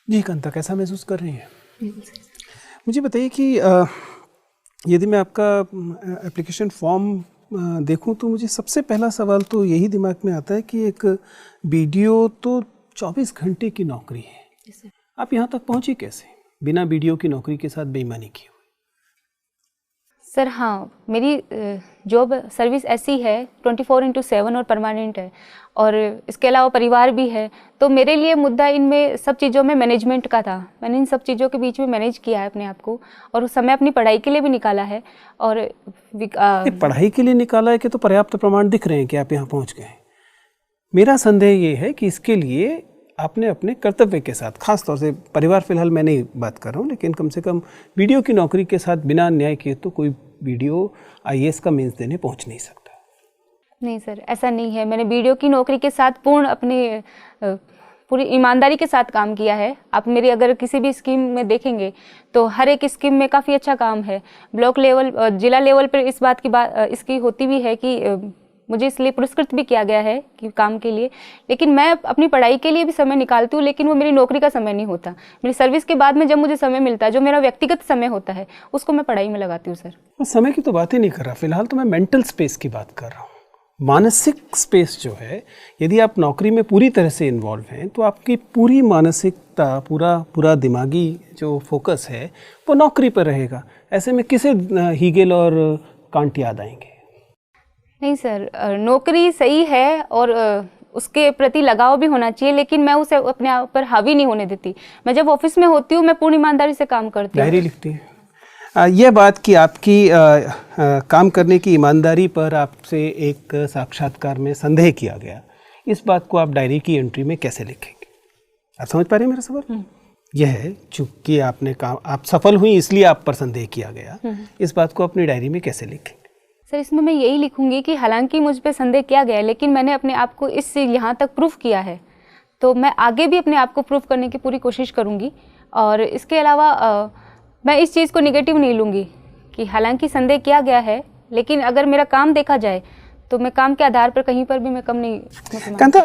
जी कांता, कैसा महसूस कर रही हैं? मुझे बताइए कि यदि मैं आपका एप्लीकेशन फॉर्म देखूं तो मुझे सबसे पहला सवाल तो यही दिमाग में आता है कि एक वीडियो तो 24 घंटे की नौकरी है, आप यहाँ तक पहुँची कैसे बिना वीडियो की नौकरी के साथ बेईमानी किए हुए? सर हाँ, मेरी जॉब सर्विस ऐसी है 24/7 और परमानेंट है, और इसके अलावा परिवार भी है। तो मेरे लिए मुद्दा इनमें सब चीज़ों में मैनेजमेंट का था। मैंने इन सब चीज़ों के बीच में मैनेज किया है अपने आप को, और उस समय अपनी पढ़ाई के लिए भी निकाला है। और पढ़ाई के लिए निकाला है कि तो पर्याप्त प्रमाण दिख रहे हैं कि आप यहाँ पहुँच गए। मेरा संदेह ये है कि इसके लिए आपने अपने कर्तव्य के साथ, खास तौर से परिवार फिलहाल मैं नहीं बात कर रहा हूँ, लेकिन कम से कम वीडियो की नौकरी के साथ बिना अन्याय किए तो कोई वीडियो IAS का मेंस देने पहुँच नहीं सकता। नहीं सर, ऐसा नहीं है। मैंने वीडियो की नौकरी के साथ पूरी ईमानदारी के साथ काम किया है। आप मेरी अगर किसी भी स्कीम में देखेंगे तो हर एक स्कीम में काफ़ी अच्छा काम है। ब्लॉक लेवल, जिला लेवल पर इस बात की इसकी होती भी है कि मुझे इसलिए पुरस्कृत भी किया गया है कि काम के लिए। लेकिन मैं अपनी पढ़ाई के लिए भी समय निकालती हूँ, लेकिन वो मेरी नौकरी का समय नहीं होता। मेरी सर्विस के बाद में जब मुझे समय मिलता है, जो मेरा व्यक्तिगत समय होता है, उसको मैं पढ़ाई में लगाती हूँ सर। मैं समय की तो बात ही नहीं कर रहा, फिलहाल तो मैं मेंटल स्पेस की बात कर रहा हूँ। मानसिक स्पेस जो है, यदि आप नौकरी में पूरी तरह से इन्वॉल्व हैं तो आपकी पूरी मानसिकता, पूरा दिमागी जो फोकस है वो नौकरी पर रहेगा। ऐसे में किसे हीगेल और कांट याद आएंगे? नहीं सर, नौकरी सही है और उसके प्रति लगाव भी होना चाहिए, लेकिन मैं उसे अपने आप पर हावी नहीं होने देती। मैं जब ऑफिस में होती हूँ, मैं पूरी ईमानदारी से काम करती हूँ। डायरी लिखती है। यह बात कि आपकी काम करने की ईमानदारी पर आपसे एक साक्षात्कार में संदेह किया गया, इस बात को आप डायरी की एंट्री में कैसे लिखेंगे? आप समझ पा रहे हैं मेरा सवाल? यह है, चूंकि आप सफल हुई इसलिए आप पर संदेह किया गया, इस बात को अपनी डायरी में कैसे लिखेंगे? सर, इसमें मैं यही लिखूंगी कि हालांकि मुझ पे संदेह किया गया है, लेकिन मैंने अपने आप को इससे यहाँ तक प्रूफ किया है, तो मैं आगे भी अपने आप को प्रूफ करने की पूरी कोशिश करूँगी। और इसके अलावा मैं इस चीज़ को निगेटिव नहीं लूँगी कि हालांकि संदेह किया गया है, लेकिन अगर मेरा काम देखा जाए तो मैं काम के आधार पर कहीं पर भी मैं कम नहीं।